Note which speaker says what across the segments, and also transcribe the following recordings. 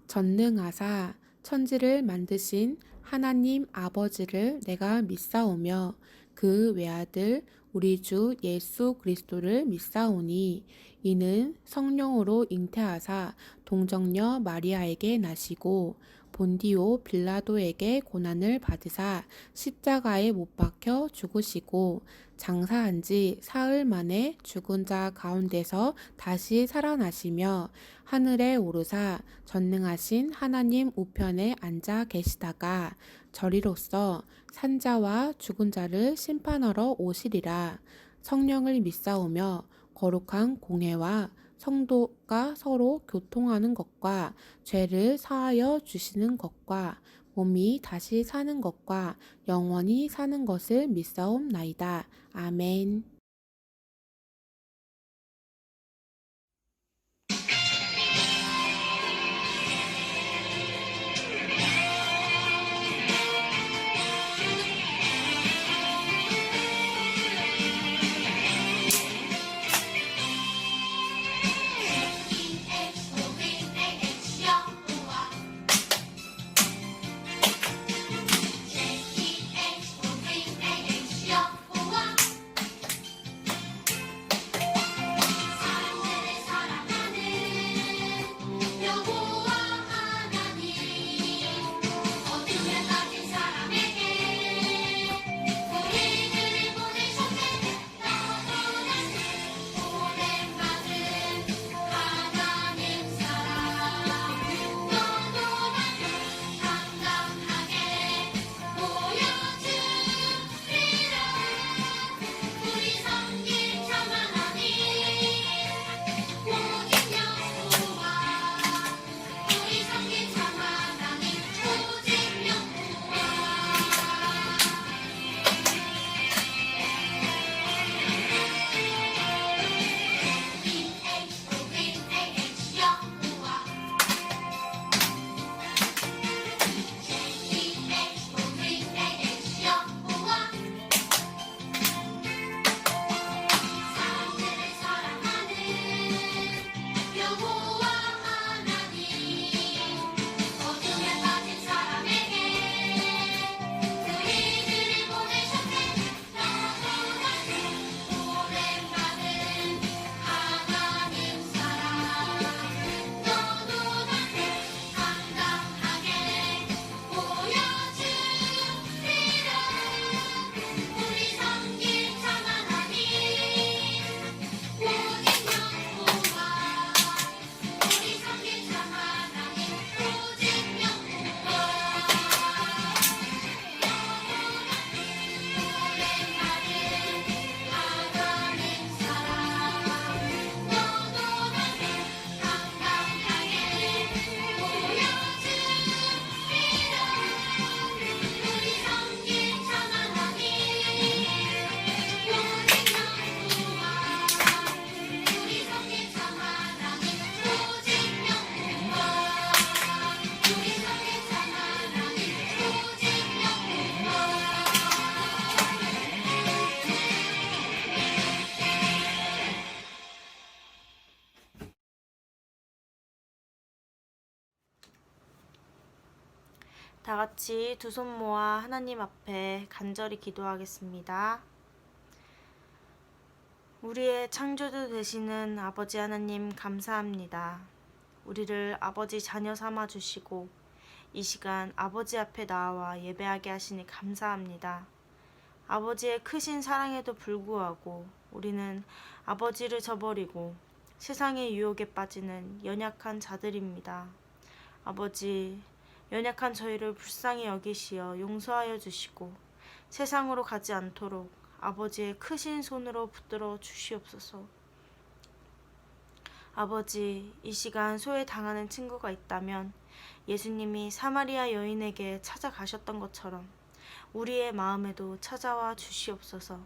Speaker 1: 전능하사 천지를 만드신 하나님 아버지를 내가 믿사오며 그 외아들 우리 주 예수 그리스도를 믿사오니 이는 성령으로 잉태하사 동정녀 마리아에게 나시고 본디오 빌라도에게 고난을 받으사 십자가에 못 박혀 죽으시고 장사한 지 사흘 만에 죽은 자 가운데서 다시 살아나시며 하늘에 오르사 전능하신 하나님 우편에 앉아 계시다가 저리로서 산자와 죽은 자를 심판하러 오시리라. 성령을 믿사오며 거룩한 공회와 성도가 서로 교통하는 것과 죄를 사하여 주시는 것과 몸이 다시 사는 것과 영원히 사는 것을 믿사옵나이다. 아멘.
Speaker 2: 다 같이 두 손 모아 하나님 앞에 간절히 기도하겠습니다. 우리의 창조주 되시는 아버지 하나님 감사합니다. 우리를 아버지 자녀 삼아 주시고 이 시간 아버지 앞에 나와 예배하게 하시니 감사합니다. 아버지의 크신 사랑에도 불구하고 우리는 아버지를 저버리고 세상의 유혹에 빠지는 연약한 자들입니다. 아버지, 연약한 저희를 불쌍히 여기시어 용서하여 주시고 세상으로 가지 않도록 아버지의 크신 손으로 붙들어 주시옵소서. 아버지, 이 시간 소외당하는 친구가 있다면 예수님이 사마리아 여인에게 찾아가셨던 것처럼 우리의 마음에도 찾아와 주시옵소서.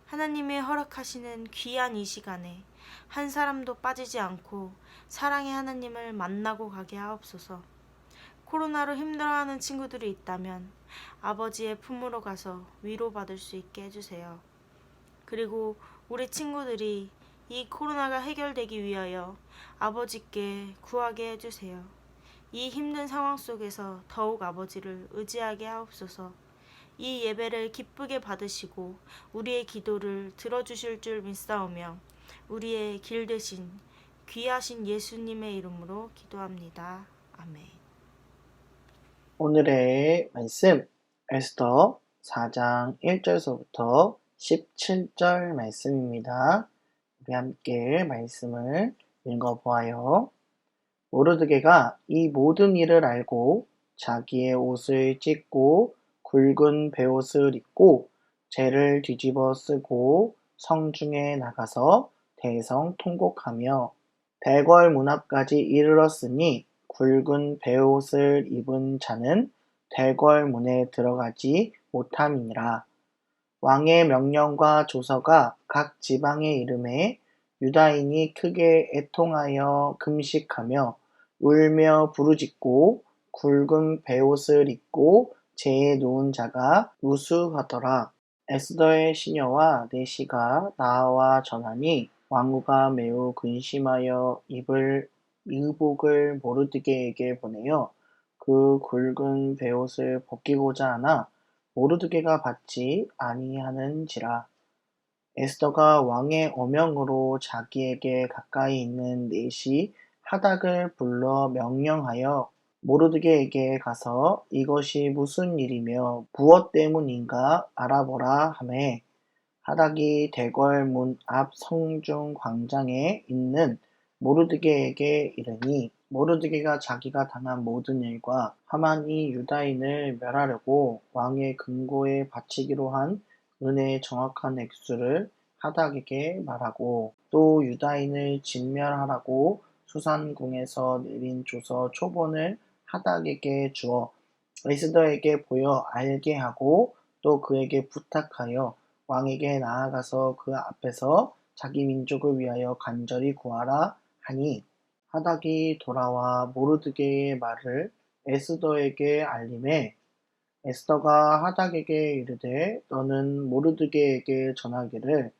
Speaker 2: 하나님의 허락하시는 귀한 이 시간에 한 사람도 빠지지 않고 사랑의 하나님을 만나고 가게 하옵소서. 코로나로 힘들어하는 친구들이 있다면 아버지의 품으로 가서 위로받을 수 있게 해주세요. 그리고 우리 친구들이 이 코로나가 해결되기 위하여 아버지께 구하게 해주세요. 이 힘든 상황 속에서 더욱 아버지를 의지하게 하옵소서. 이 예배를 기쁘게 받으시고 우리의 기도를 들어주실 줄 믿사오며 우리의 길 되신 귀하신 예수님의 이름으로 기도합니다. 아멘.
Speaker 3: 오늘의 말씀 에스더 4장 1절서부터 17절 말씀입니다. 우리 함께 말씀을 읽어보아요. 모르드게가 이 모든 일을 알고 자기의 옷을 찢고 굵은 베옷을 입고 재를 뒤집어 쓰고 성중에 나가서 대성통곡하며 대궐 문 앞까지 이르렀으니 굵은 베옷을 입은 자는 대궐 문에 들어가지 못함이니라. 왕의 명령과 조서가 각 지방에 이름에 유다인이 크게 애통하여 금식하며 울며 부르짖고 굵은 베옷을 입고 재에 누운 자가 무수하더라. 에스더의 시녀와 내 시가 나와 전하니 왕후가 매우 근심하여 입을 의복을 모르드게에게 보내어 그 굵은 베옷을 벗기고자 하나 모르드게가 받지 아니하는지라. 에스더가 왕의 어명으로 자기에게 가까이 있는 내시 하닥을 불러 명령하여 모르드게에게 가서 이것이 무슨 일이며 무엇 때문인가 알아보라 하매 하닥이 대궐 문 앞 성중 광장에 있는 모르드게에게 이르니 모르드게가 자기가 당한 모든 일과 하만이 유다인을 멸하려고 왕의 금고에 바치기로 한 은혜의 정확한 액수를 하닥에게 말하고 또 유다인을 진멸하라고 수산궁에서 내린 조서 초본을 하닥에게 주어 에스더에게 보여 알게 하고 또 그에게 부탁하여 왕에게 나아가서 그 앞에서 자기 민족을 위하여 간절히 구하라 하니 하닥이 돌아와 모르드게의 말을 에스더에게 알림해 에스더가 하닥에게 이르되 너는 모르드게에게 전하기를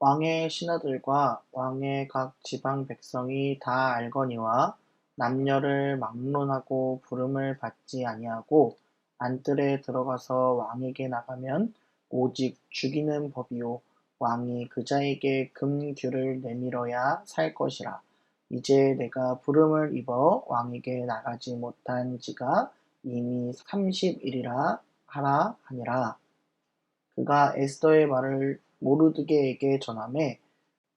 Speaker 3: 왕의 신하들과 왕의 각 지방 백성이 다 알거니와 남녀를 막론하고 부름을 받지 아니하고 안뜰에 들어가서 왕에게 나가면 오직 죽이는 법이요 왕이 그자에게 금규를 내밀어야 살 것이라. 이제 내가 부름을 입어 왕에게 나가지 못한 지가 이미 30일이라 하라 하니라. 그가 에스더의 말을 모르드게에게 전하매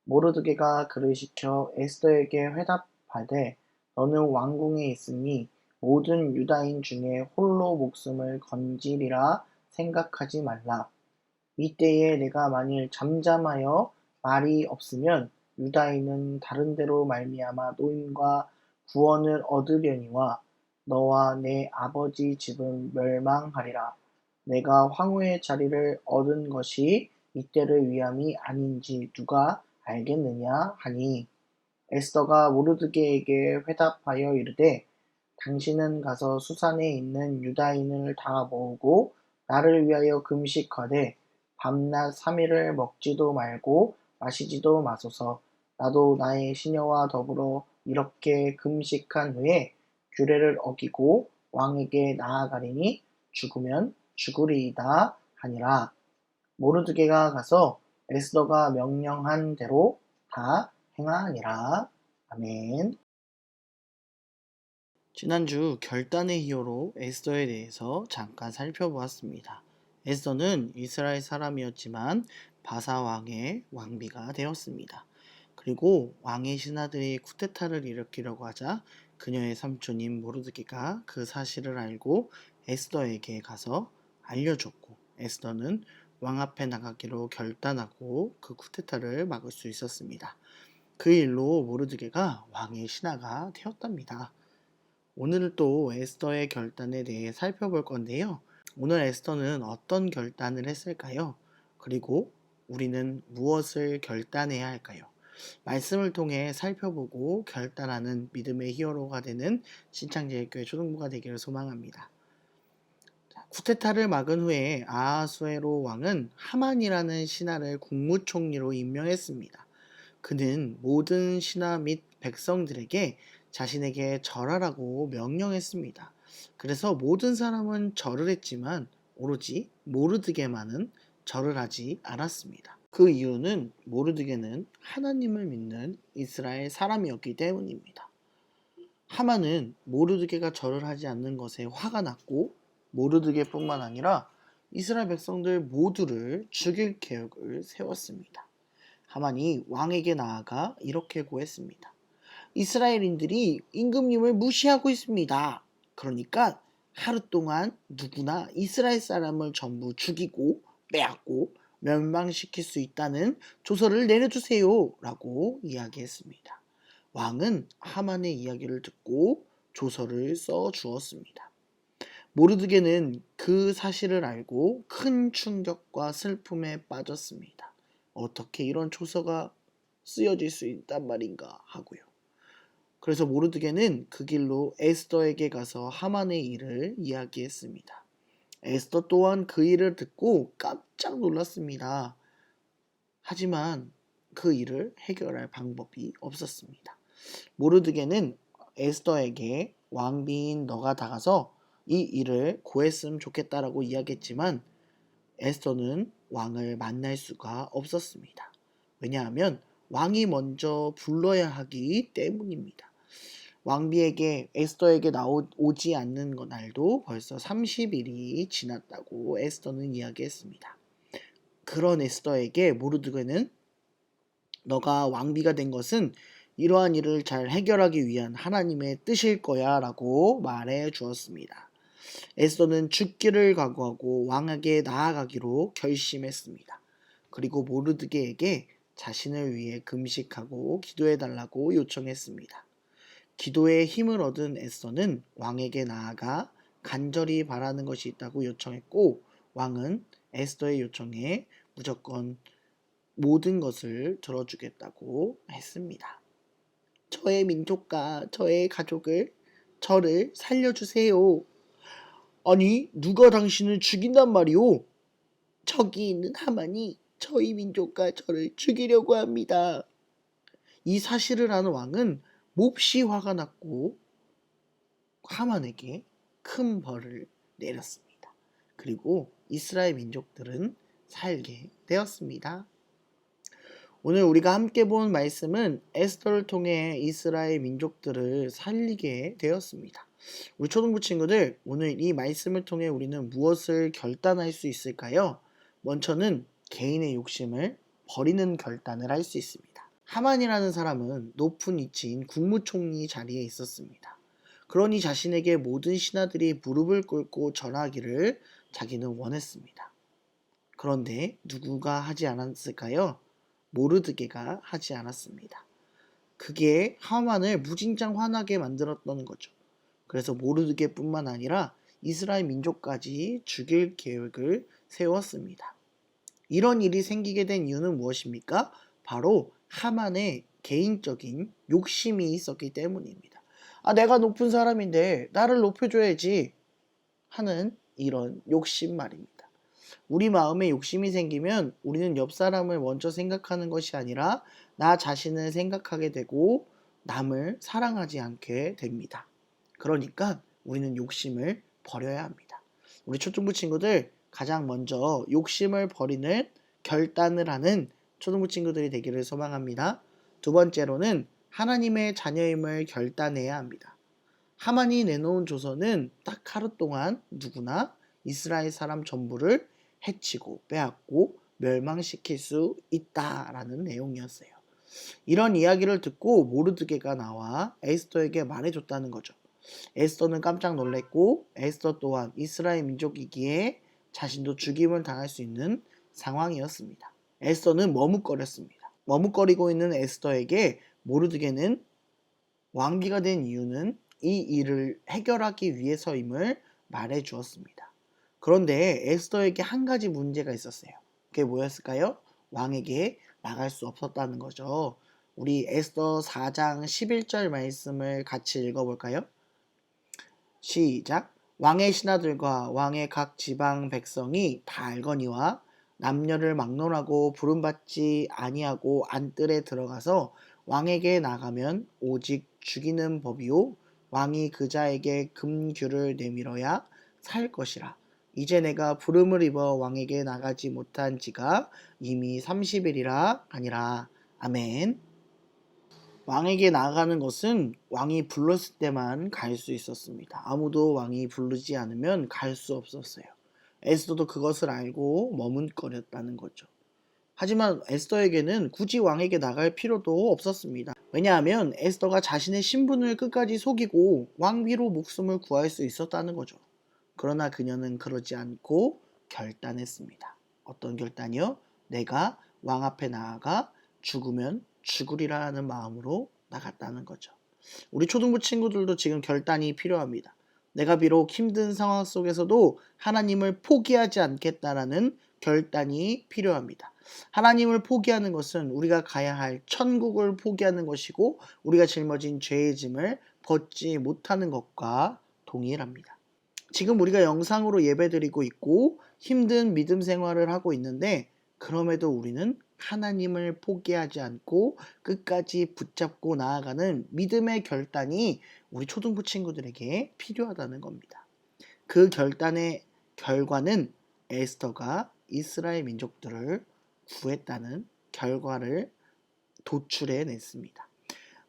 Speaker 3: 모르드게가 그를 시켜 에스더에게 회답하되 너는 왕궁에 있으니 모든 유다인 중에 홀로 목숨을 건지리라 생각하지 말라. 이때에 내가 만일 잠잠하여 말이 없으면 유다인은 다른 데로 말미암아 노임과 구원을 얻으려니와 너와 내 아버지 집은 멸망하리라. 내가 황후의 자리를 얻은 것이 이때를 위함이 아닌지 누가 알겠느냐 하니 에스더가 모르드게에게 회답하여 이르되 당신은 가서 수산에 있는 유다인을 다 모으고 나를 위하여 금식하되 밤낮 3일을 먹지도 말고 마시지도 마소서. 나도 나의 시녀와 더불어 이렇게 금식한 후에 규례를 어기고 왕에게 나아가리니 죽으면 죽으리이다 하니라. 모르드게가 가서 에스더가 명령한 대로 다 행하니라. 아멘. 지난주 결단의 히어로 에스더에 대해서 잠깐 살펴보았습니다. 에스더는 이스라엘 사람이었지만 바사 왕의 왕비가 되었습니다. 그리고 왕의 신하들이 쿠데타를 일으키려고 하자 그녀의 삼촌인 모르드게가 그 사실을 알고 에스더에게 가서 알려줬고 에스더는 왕 앞에 나가기로 결단하고 그 쿠데타를 막을 수 있었습니다. 그 일로 모르드게가 왕의 신하가 되었답니다. 오늘 또 에스더의 결단에 대해 살펴볼 건데요. 오늘 에스더는 어떤 결단을 했을까요? 그리고 우리는 무엇을 결단해야 할까요? 말씀을 통해 살펴보고 결단하는 믿음의 히어로가 되는 신창제일교회 초등부가 되기를 소망합니다. 쿠데타를 막은 후에 아하수에로 왕은 하만이라는 신하를 국무총리로 임명했습니다. 그는 모든 신하 및 백성들에게 자신에게 절하라고 명령했습니다. 그래서 모든 사람은 절을 했지만 오로지 모르드게만은 절을 하지 않았습니다. 그 이유는 모르드게는 하나님을 믿는 이스라엘 사람이었기 때문입니다. 하만은 모르드게가 절을 하지 않는 것에 화가 났고 모르드게뿐만 아니라 이스라엘 백성들 모두를 죽일 계획을 세웠습니다. 하만이 왕에게 나아가 이렇게 고했습니다. 이스라엘인들이 임금님을 무시하고 있습니다. 그러니까 하루 동안 누구나 이스라엘 사람을 전부 죽이고 빼앗고 멸망시킬 수 있다는 조서를 내려주세요 라고 이야기했습니다. 왕은 하만의 이야기를 듣고 조서를 써 주었습니다. 모르드게는 그 사실을 알고 큰 충격과 슬픔에 빠졌습니다. 어떻게 이런 조서가 쓰여질 수 있단 말인가 하고요. 그래서 모르드게는 그 길로 에스더에게 가서 하만의 일을 이야기했습니다. 에스더 또한 그 일을 듣고 깜짝 놀랐습니다. 하지만 그 일을 해결할 방법이 없었습니다. 모르드게는 에스더에게 왕비인 너가 다가서 이 일을 고했으면 좋겠다라고 이야기했지만 에스더는 왕을 만날 수가 없었습니다. 왜냐하면 왕이 먼저 불러야 하기 때문입니다. 왕비에게 에스더에게 오지 않는 날도 벌써 30일이 지났다고 에스더는 이야기했습니다. 그런 에스더에게 모르드게는 너가 왕비가 된 것은 이러한 일을 잘 해결하기 위한 하나님의 뜻일 거야 라고 말해 주었습니다. 에스더는 죽기를 각오하고 왕에게 나아가기로 결심했습니다. 그리고 모르드게에게 자신을 위해 금식하고 기도해달라고 요청했습니다. 기도에 힘을 얻은 에스더는 왕에게 나아가 간절히 바라는 것이 있다고 요청했고 왕은 에스더의 요청에 무조건 모든 것을 들어주겠다고 했습니다. 저의 민족과 저의 가족을 저를 살려주세요. 아니 누가 당신을 죽인단 말이오? 저기 있는 하만이 저희 민족과 저를 죽이려고 합니다. 이 사실을 아는 왕은 몹시 화가 났고 하만에게 큰 벌을 내렸습니다. 그리고 이스라엘 민족들은 살게 되었습니다. 오늘 우리가 함께 본 말씀은 에스더를 통해 이스라엘 민족들을 살리게 되었습니다. 우리 초등부 친구들, 오늘 이 말씀을 통해 우리는 무엇을 결단할 수 있을까요? 먼저는 개인의 욕심을 버리는 결단을 할 수 있습니다. 하만이라는 사람은 높은 위치인 국무총리 자리에 있었습니다. 그러니 자신에게 모든 신하들이 무릎을 꿇고 절하기를 자기는 원했습니다. 그런데 누구가 하지 않았을까요? 모르드게가 하지 않았습니다. 그게 하만을 무진장 화나게 만들었던 거죠. 그래서 모르드게뿐만 아니라 이스라엘 민족까지 죽일 계획을 세웠습니다. 이런 일이 생기게 된 이유는 무엇입니까? 바로 하만의 개인적인 욕심이 있었기 때문입니다. 내가 높은 사람인데 나를 높여줘야지 하는 이런 욕심 말입니다. 우리 마음에 욕심이 생기면 우리는 옆 사람을 먼저 생각하는 것이 아니라 나 자신을 생각하게 되고 남을 사랑하지 않게 됩니다. 그러니까 우리는 욕심을 버려야 합니다. 우리 초등부 친구들 가장 먼저 욕심을 버리는 결단을 하는 초등부 친구들이 되기를 소망합니다. 두 번째로는 하나님의 자녀임을 결단해야 합니다. 하만이 내놓은 조서는 딱 하루 동안 누구나 이스라엘 사람 전부를 해치고 빼앗고 멸망시킬 수 있다라는 내용이었어요. 이런 이야기를 듣고 모르드게가 나와 에스더에게 말해줬다는 거죠. 에스더는 깜짝 놀랐고 에스더 또한 이스라엘 민족이기에 자신도 죽임을 당할 수 있는 상황이었습니다. 에스더는 머뭇거렸습니다. 머뭇거리고 있는 에스더에게 모르드게는 왕비가 된 이유는 이 일을 해결하기 위해서임을 말해 주었습니다. 그런데 에스더에게 한 가지 문제가 있었어요. 그게 뭐였을까요? 왕에게 나갈 수 없었다는 거죠. 우리 에스더 4장 11절 말씀을 같이 읽어볼까요? 시작. 왕의 신하들과 왕의 각 지방 백성이 다 알거니와 남녀를 막론하고 부름받지 아니하고 안뜰에 들어가서 왕에게 나가면 오직 죽이는 법이요 왕이 그자에게 금규를 내밀어야 살 것이라. 이제 내가 부름을 입어 왕에게 나가지 못한 지가 이미 30일이라 하니라. 아멘. 왕에게 나가는 것은 왕이 불렀을 때만 갈 수 있었습니다. 아무도 왕이 부르지 않으면 갈 수 없었어요. 에스더도 그것을 알고 머뭇거렸다는 거죠. 하지만 에스더에게는 굳이 왕에게 나갈 필요도 없었습니다. 왜냐하면 에스더가 자신의 신분을 끝까지 속이고 왕위로 목숨을 구할 수 있었다는 거죠. 그러나 그녀는 그러지 않고 결단했습니다. 어떤 결단이요? 내가 왕 앞에 나아가 죽으면 죽으리라 하는 마음으로 나갔다는 거죠. 우리 초등부 친구들도 지금 결단이 필요합니다. 내가 비록 힘든 상황 속에서도 하나님을 포기하지 않겠다라는 결단이 필요합니다. 하나님을 포기하는 것은 우리가 가야 할 천국을 포기하는 것이고 우리가 짊어진 죄의 짐을 벗지 못하는 것과 동일합니다. 지금 우리가 영상으로 예배드리고 있고 힘든 믿음 생활을 하고 있는데 그럼에도 우리는 하나님을 포기하지 않고 끝까지 붙잡고 나아가는 믿음의 결단이 우리 초등부 친구들에게 필요하다는 겁니다. 그 결단의 결과는 에스더가 이스라엘 민족들을 구했다는 결과를 도출해냈습니다.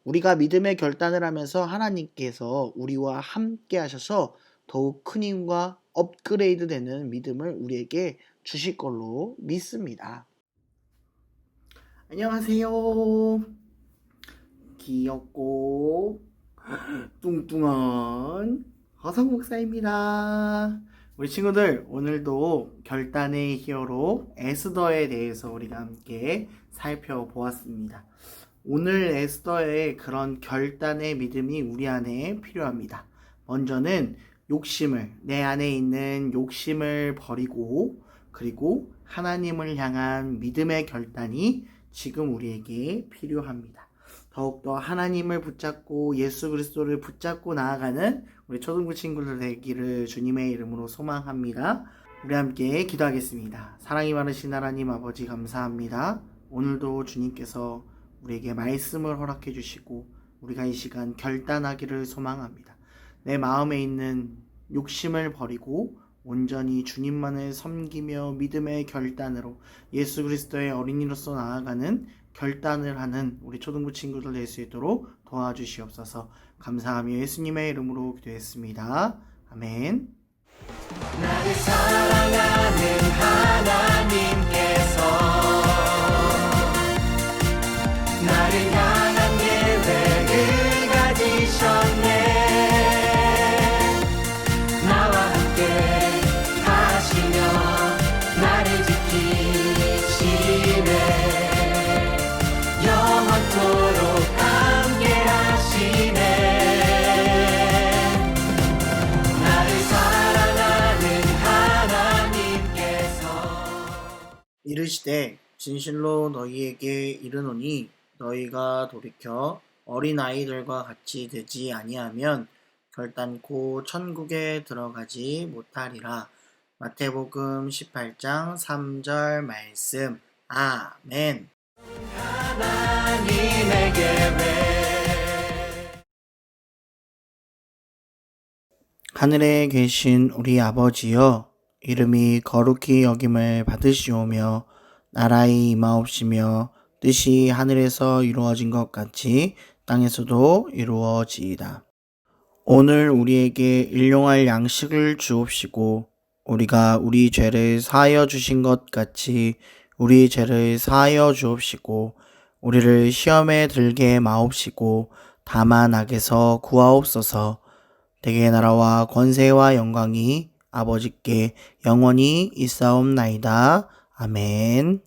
Speaker 3: 우리가 믿음의 결단을 하면서 하나님께서 우리와 함께 하셔서 더욱 큰 힘과 업그레이드 되는 믿음을 우리에게 주실 걸로 믿습니다. 안녕하세요. 귀엽고 뚱뚱한 허성 목사입니다. 우리 친구들, 오늘도 결단의 히어로 에스더에 대해서 우리가 함께 살펴보았습니다. 오늘 에스더의 그런 결단의 믿음이 우리 안에 필요합니다. 먼저는 내 안에 있는 욕심을 버리고 그리고 하나님을 향한 믿음의 결단이 지금 우리에게 필요합니다. 더욱더 하나님을 붙잡고 예수 그리스도를 붙잡고 나아가는 우리 초등부 친구들 되기를 주님의 이름으로 소망합니다. 우리 함께 기도하겠습니다. 사랑이 많으신 하나님 아버지 감사합니다. 오늘도 주님께서 우리에게 말씀을 허락해 주시고 우리가 이 시간 결단하기를 소망합니다. 내 마음에 있는 욕심을 버리고 온전히 주님만을 섬기며 믿음의 결단으로 예수 그리스도의 어린이로서 나아가는 결단을 하는 우리 초등부 친구들 될 수 있도록 도와주시옵소서. 감사하며 예수님의 이름으로 기도했습니다. 아멘.
Speaker 4: 나를 사랑하는 하나님께서 나를 향한 계획을 가지셨네. 나와 함께 하시며 나를 지키시네. 영원토록 함께 하시네. 나를 사랑하는 하나님께서
Speaker 3: 이르시되 진실로 너희에게 이르노니 너희가 돌이켜 어린아이들과 같이 되지 아니하면 결단코 천국에 들어가지 못하리라. 마태복음 18장 3절 말씀. 아멘.
Speaker 4: 하나님의 계획
Speaker 3: 하늘에 계신 우리 아버지여, 이름이 거룩히 여김을 받으시오며 나라의 임하옵시며 뜻이 하늘에서 이루어진 것 같이 땅에서도 이루어지이다. 오늘 우리에게 일용할 양식을 주옵시고 우리가 우리 죄를 사하여 주신 것 같이 우리 죄를 사하여 주옵시고 우리를 시험에 들게 마옵시고 다만 악에서 구하옵소서. 대개 나라와 권세와 영광이 아버지께 영원히 있사옵나이다. 아멘.